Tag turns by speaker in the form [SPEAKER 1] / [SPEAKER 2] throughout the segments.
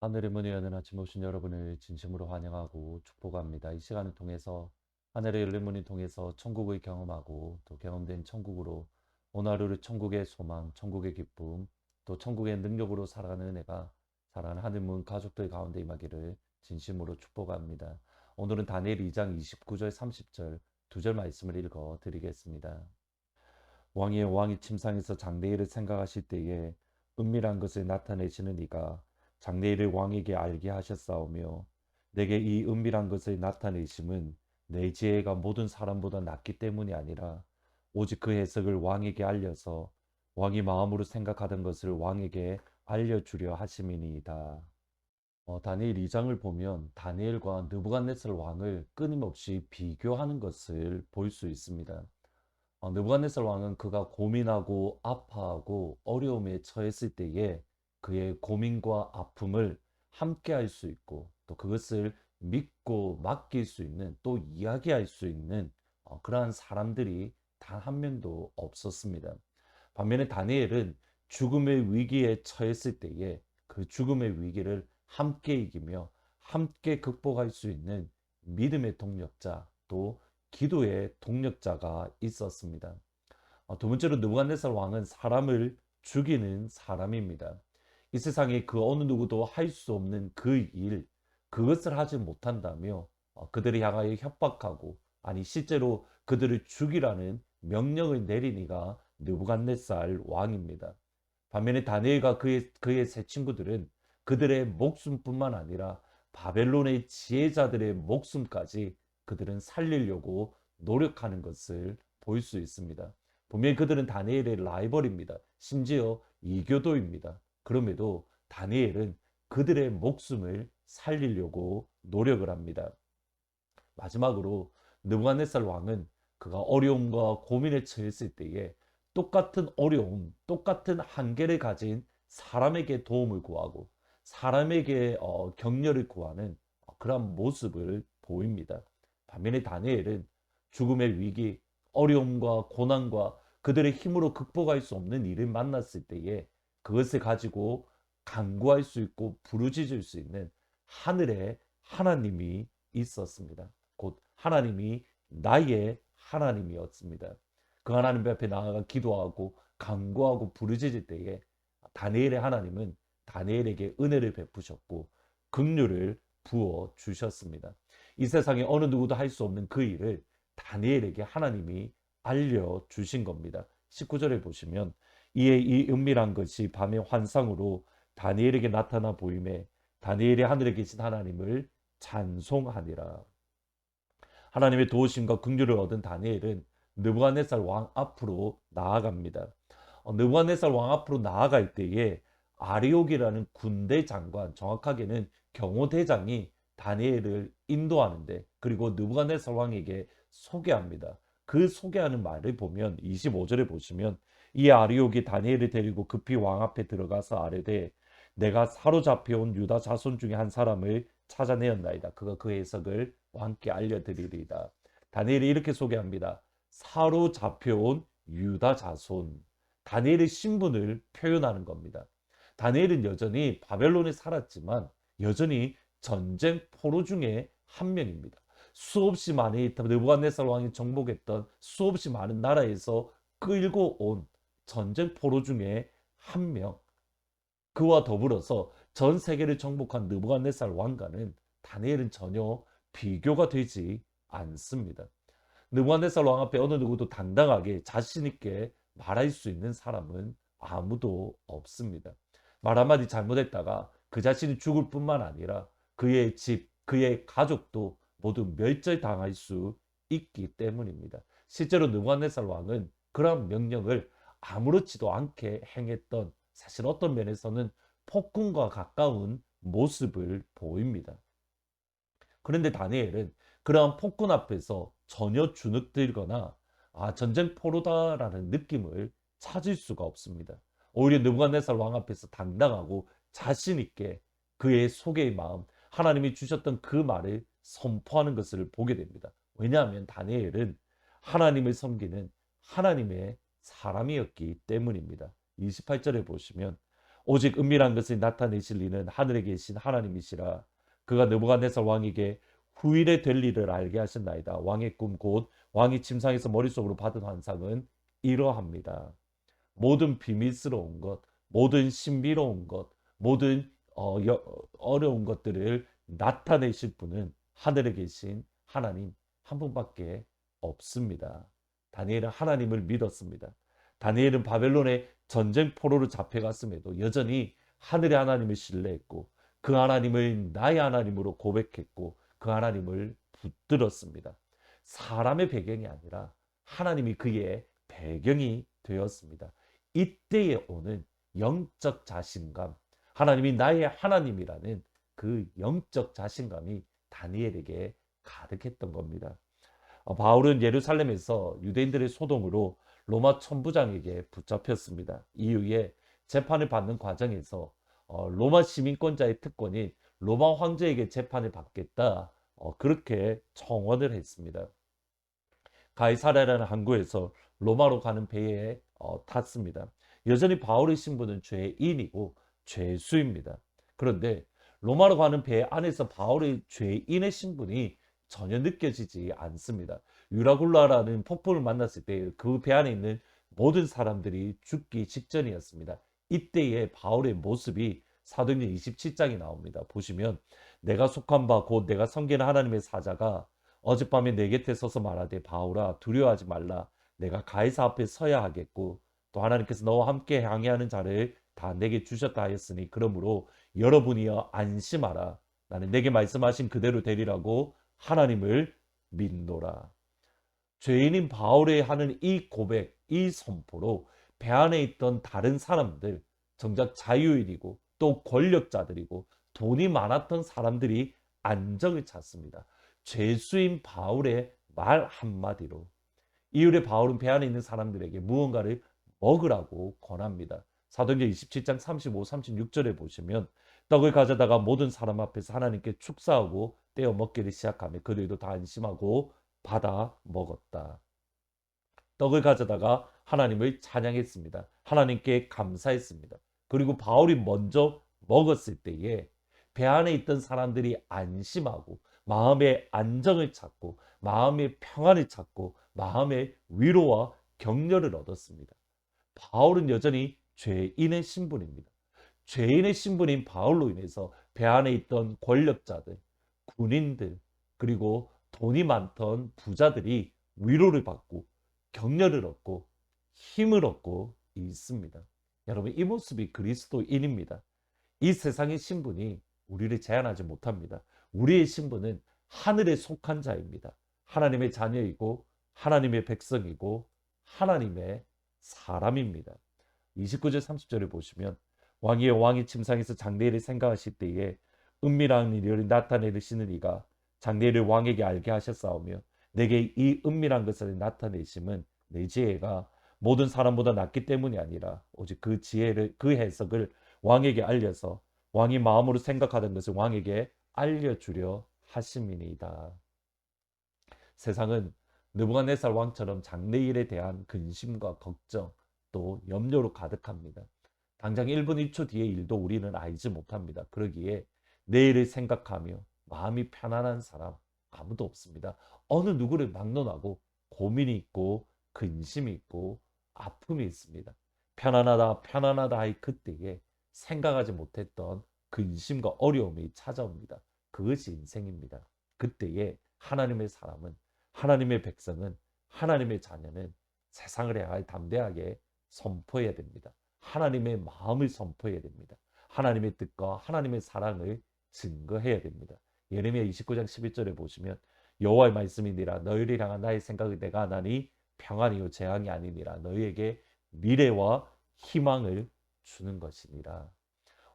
[SPEAKER 1] 하늘의 문이 여는 아침 오신 여러분을 진심으로 환영하고 축복합니다. 이 시간을 통해서 하늘의 열린 문을 통해서 천국을 경험하고 또 경험된 천국으로 오늘 하루를 천국의 소망, 천국의 기쁨, 또 천국의 능력으로 살아가는 은혜가 사랑하는 하늘문 가족들 가운데 임하기를 진심으로 축복합니다. 오늘은 다니엘 2장 29절 30절 두 절 말씀을 읽어 드리겠습니다. 왕이 침상에서 장래일을 생각하실 때에 은밀한 것을 나타내시는 이가 장래일을 왕에게 알게 하셨사오며 내게 이 은밀한 것을 나타내심은 내 지혜가 모든 사람보다 낫기 때문이 아니라 오직 그 해석을 왕에게 알려서 왕이 마음으로 생각하던 것을 왕에게 알려주려 하심이니이다. 다니엘 2장을 보면 다니엘과 느부갓네살 왕을 끊임없이 비교하는 것을 볼 수 있습니다. 느부갓네살 왕은 그가 고민하고 아파하고 어려움에 처했을 때에 그의 고민과 아픔을 함께 할 수 있고 또 그것을 믿고 맡길 수 있는 또 이야기할 수 있는 그러한 사람들이 단 한 명도 없었습니다. 반면에 다니엘은 죽음의 위기에 처했을 때에 그 죽음의 위기를 함께 이기며 함께 극복할 수 있는 믿음의 동력자 또 기도의 동력자가 있었습니다. 두 번째로 느부갓네살 왕은 사람을 죽이는 사람입니다. 이 세상에 그 어느 누구도 할 수 없는 그 일, 그것을 하지 못한다며 그들을 향하여 협박하고 아니 실제로 그들을 죽이라는 명령을 내린 이가 느부갓네살 왕입니다. 반면에 다니엘과 그의 세 친구들은 그들의 목숨뿐만 아니라 바벨론의 지혜자들의 목숨까지 그들은 살리려고 노력하는 것을 볼 수 있습니다. 분명히 그들은 다니엘의 라이벌입니다. 심지어 이교도입니다. 그럼에도 다니엘은 그들의 목숨을 살리려고 노력을 합니다. 마지막으로 느부갓네살 왕은 그가 어려움과 고민에 처했을 때에 똑같은 어려움, 똑같은 한계를 가진 사람에게 도움을 구하고 사람에게 격려를 구하는 그런 모습을 보입니다. 반면에 다니엘은 죽음의 위기, 어려움과 고난과 그들의 힘으로 극복할 수 없는 일을 만났을 때에 그것을 가지고 간구할 수 있고 부르짖을 수 있는 하늘의 하나님이 있었습니다. 곧 하나님이 나의 하나님이었습니다. 그 하나님 앞에 나아가 기도하고 간구하고 부르짖을 때에 다니엘의 하나님은 다니엘에게 은혜를 베푸셨고 긍휼을 부어 주셨습니다. 이 세상에 어느 누구도 할 수 없는 그 일을 다니엘에게 하나님이 알려 주신 겁니다. 19절에 보시면 이에 이 은밀한 것이 밤의 환상으로 다니엘에게 나타나 보임에 다니엘이 하늘에 계신 하나님을 찬송하니라. 하나님의 도우심과 긍휼을 얻은 다니엘은 느부갓네살 왕 앞으로 나아갑니다. 느부갓네살 왕 앞으로 나아갈 때에 아리옥이라는 군대 장관, 정확하게는 경호대장이 다니엘을 인도하는데 그리고 느부갓네살 왕에게 소개합니다. 그 소개하는 말을 보면 25절에 보시면 이 아리옥이 다니엘을 데리고 급히 왕 앞에 들어가서 아뢰되 내가 사로잡혀온 유다 자손 중에 한 사람을 찾아내었나이다. 그가 그 해석을 왕께 알려드리리이다. 다니엘이 이렇게 소개합니다. 사로잡혀온 유다 자손. 다니엘의 신분을 표현하는 겁니다. 다니엘은 여전히 바벨론에 살았지만 여전히 전쟁 포로 중에 한 명입니다. 수없이 많이 느부갓네살 왕이 정복했던 수없이 많은 나라에서 끌고 온 전쟁 포로 중에 한 명. 그와 더불어서 전 세계를 정복한 느부갓네살 왕과는 다니엘은 전혀 비교가 되지 않습니다. 느부갓네살 왕 앞에 어느 누구도 당당하게 자신 있게 말할 수 있는 사람은 아무도 없습니다. 말 한마디 잘못했다가 그 자신이 죽을 뿐만 아니라 그의 집, 그의 가족도 모두 멸절당할 수 있기 때문입니다. 실제로 느부갓네살 왕은 그런 명령을 아무렇지도 않게 행했던 사실 어떤 면에서는 폭군과 가까운 모습을 보입니다. 그런데 다니엘은 그러한 폭군 앞에서 전혀 주눅들거나 전쟁 포로다라는 느낌을 찾을 수가 없습니다. 오히려 느부갓네살 왕 앞에서 당당하고 자신 있게 그의 속의 마음, 하나님이 주셨던 그 말을 선포하는 것을 보게 됩니다. 왜냐하면 다니엘은 하나님을 섬기는 하나님의 사람이었기 때문입니다. 28절에 보시면 오직 은밀한 것을 나타내실 이는 하늘에 계신 하나님이시라. 그가 느부갓네살 왕에게 후일에 될 일을 알게 하셨나이다. 왕의 꿈 곧 왕이 침상에서 머릿속으로 받은 환상은 이러합니다. 모든 비밀스러운 것, 모든 신비로운 것, 모든 어려운 것들을 나타내실 분은 하늘에 계신 하나님 한 분밖에 없습니다. 다니엘은 하나님을 믿었습니다. 다니엘은 바벨론의 전쟁 포로로 잡혀갔음에도 여전히 하늘의 하나님을 신뢰했고 그 하나님을 나의 하나님으로 고백했고 그 하나님을 붙들었습니다. 사람의 배경이 아니라 하나님이 그의 배경이 되었습니다. 이때에 오는 영적 자신감, 하나님이 나의 하나님이라는 그 영적 자신감이 다니엘에게 가득했던 겁니다. 바울은 예루살렘에서 유대인들의 소동으로 로마 천부장에게 붙잡혔습니다. 이후에 재판을 받는 과정에서 로마 시민권자의 특권인 로마 황제에게 재판을 받겠다, 그렇게 청원을 했습니다. 가이사랴라는 항구에서 로마로 가는 배에 탔습니다. 여전히 바울의 신분은 죄인이고 죄수입니다. 그런데 로마로 가는 배 안에서 바울의 죄인의 신분이 전혀 느껴지지 않습니다. 유라굴라라는 폭풍을 만났을 때 그 배 안에 있는 모든 사람들이 죽기 직전이었습니다. 이때의 바울의 모습이 사도행전 27장이 나옵니다. 보시면 내가 속한 바 곧 내가 섬기는 하나님의 사자가 어젯밤에 내 곁에 서서 말하되 바울아 두려워하지 말라. 내가 가이사 앞에 서야 하겠고 또 하나님께서 너와 함께 항해하는 자를 다 내게 주셨다 하였으니 그러므로 여러분이여 안심하라. 나는 내게 말씀하신 그대로 되리라고 하나님을 믿노라. 죄인인 바울의 하는 이 고백, 이 선포로 배 안에 있던 다른 사람들, 정작 자유인이고 또 권력자들이고 돈이 많았던 사람들이 안정을 찾습니다. 죄수인 바울의 말 한마디로 이후에 바울은 배 안에 있는 사람들에게 무언가를 먹으라고 권합니다. 사도행전 27장 35, 36절에 보시면 떡을 가져다가 모든 사람 앞에서 하나님께 축사하고 떼어 먹기를 시작하며 그들도 다 안심하고 받아 먹었다. 떡을 가져다가 하나님을 찬양했습니다. 하나님께 감사했습니다. 그리고 바울이 먼저 먹었을 때에 배 안에 있던 사람들이 안심하고 마음의 안정을 찾고 마음의 평안을 찾고 마음의 위로와 격려를 얻었습니다. 바울은 여전히 죄인의 신분입니다. 죄인의 신분인 바울로 인해서 배 안에 있던 권력자들, 군인들, 그리고 돈이 많던 부자들이 위로를 받고 격려를 얻고 힘을 얻고 있습니다. 여러분, 이 모습이 그리스도인입니다. 이 세상의 신분이 우리를 제한하지 못합니다. 우리의 신분은 하늘에 속한 자입니다. 하나님의 자녀이고 하나님의 백성이고 하나님의 사람입니다. 29절 30절을 보시면 왕이 침상에서 장래일을 생각하실 때에 은밀한 일을 나타내시는 이가 장래일을 왕에게 알게 하셨사오며 내게 이 은밀한 것을 나타내심은 내 지혜가 모든 사람보다 낫기 때문이 아니라 오직 그 지혜를 그 해석을 왕에게 알려서 왕이 마음으로 생각하던 것을 왕에게 알려주려 하심이니이다. 세상은 느부갓네살 왕처럼 장래일에 대한 근심과 걱정 또 염려로 가득합니다. 당장 1분 1초 뒤의 일도 우리는 알지 못합니다. 그러기에 내일을 생각하며 마음이 편안한 사람 아무도 없습니다. 어느 누구를 막론하고 고민이 있고 근심이 있고 아픔이 있습니다. 편안하다 편안하다 할 그때에 생각하지 못했던 근심과 어려움이 찾아옵니다. 그것이 인생입니다. 그때에 하나님의 사람은 하나님의 백성은 하나님의 자녀는 세상을 향하여 담대하게 선포해야 됩니다. 하나님의 마음을 선포해야 됩니다. 하나님의 뜻과 하나님의 사랑을 증거해야 됩니다. 예레미야 29장 11절에 보시면 여호와의 말씀이니라 너희를 향한 나의 생각을 내가 하나니 평안이요 재앙이 아니니라 너희에게 미래와 희망을 주는 것이니라.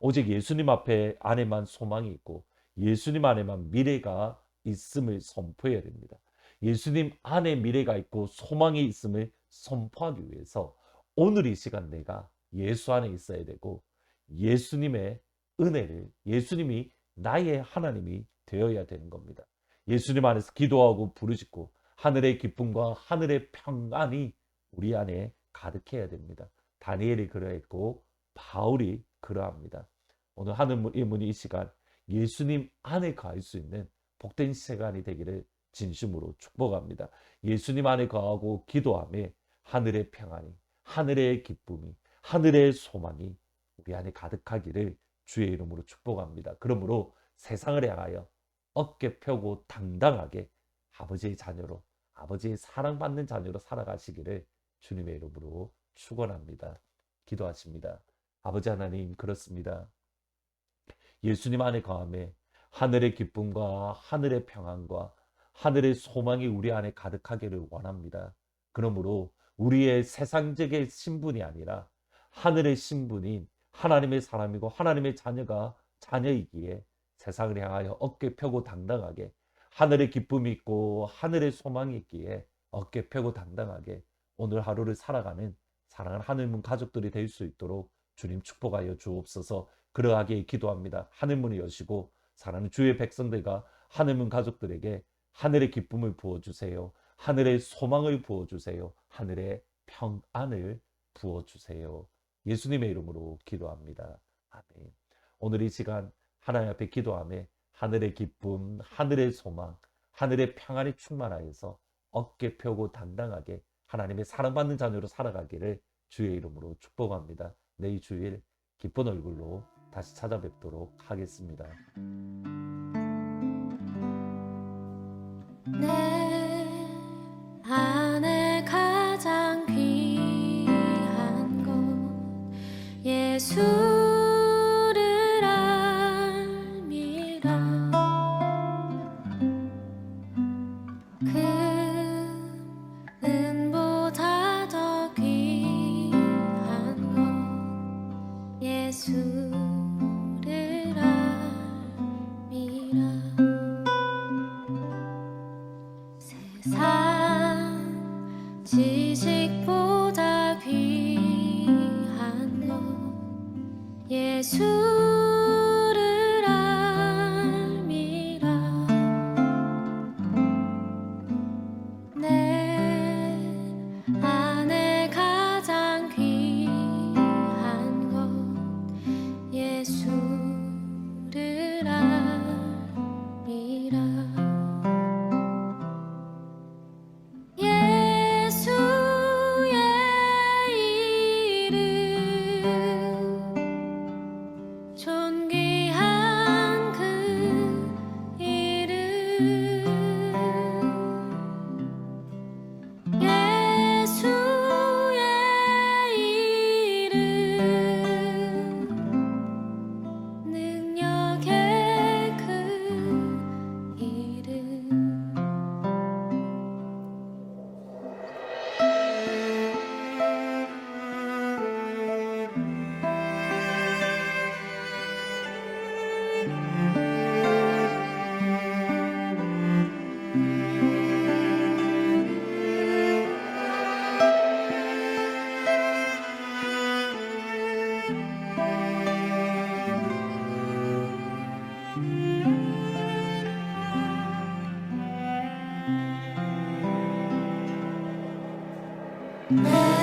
[SPEAKER 1] 오직 예수님 앞에 안에만 소망이 있고 예수님 안에만 미래가 있음을 선포해야 됩니다. 예수님 안에 미래가 있고 소망이 있음을 선포하기 위해서 오늘 이 시간 내가 예수 안에 있어야 되고 예수님의 은혜를 예수님이 나의 하나님이 되어야 되는 겁니다. 예수님 안에서 기도하고 부르짖고 하늘의 기쁨과 하늘의 평안이 우리 안에 가득해야 됩니다. 다니엘이 그러했고 바울이 그러합니다. 오늘 하늘의 문이 이 시간 예수님 안에 거할 수 있는 복된 시간이 되기를 진심으로 축복합니다. 예수님 안에 거하고 기도함에 하늘의 평안이, 하늘의 기쁨이, 하늘의 소망이 우리 안에 가득하기를 주의 이름으로 축복합니다. 그러므로 세상을 향하여 어깨 펴고 당당하게 아버지의 자녀로, 아버지의 사랑받는 자녀로 살아가시기를 주님의 이름으로 축원합니다. 기도하십니다. 아버지 하나님, 그렇습니다. 예수님 안에 거함에 하늘의 기쁨과 하늘의 평안과 하늘의 소망이 우리 안에 가득하기를 원합니다. 그러므로 우리의 세상적인 신분이 아니라 하늘의 신분인 하나님의 사람이고 하나님의 자녀이기에 세상을 향하여 어깨 펴고 당당하게, 하늘의 기쁨이 있고 하늘의 소망이 있기에 어깨 펴고 당당하게 오늘 하루를 살아가는 사랑하는 하늘문 가족들이 될 수 있도록 주님 축복하여 주옵소서. 그러하게 기도합니다. 하늘문을 여시고 사랑하는 주의 백성들과 하늘문 가족들에게 하늘의 기쁨을 부어주세요. 하늘의 소망을 부어주세요. 하늘의 평안을 부어주세요. 예수님의 이름으로 기도합니다. 아멘. 오늘 이 시간 하나님 앞에 기도함에 하늘의 기쁨, 하늘의 소망, 하늘의 평안이 충만하여서 어깨 펴고 당당하게 하나님의 사랑받는 자녀로 살아가기를 주의 이름으로 축복합니다. 내일 주일 기쁜 얼굴로 다시 찾아뵙도록 하겠습니다.
[SPEAKER 2] 내 안에 가장 귀한 것 예수를 알미라. 금은보다 더 귀한 것 예수를 알미라. 세상 지식보다 귀한 것 예수를 알미라. 내 안에 가장 귀한 것 예수를 알미라. 예수의 이름 존귀한 그 이름 예수의 이름 능력의 그 이름. 내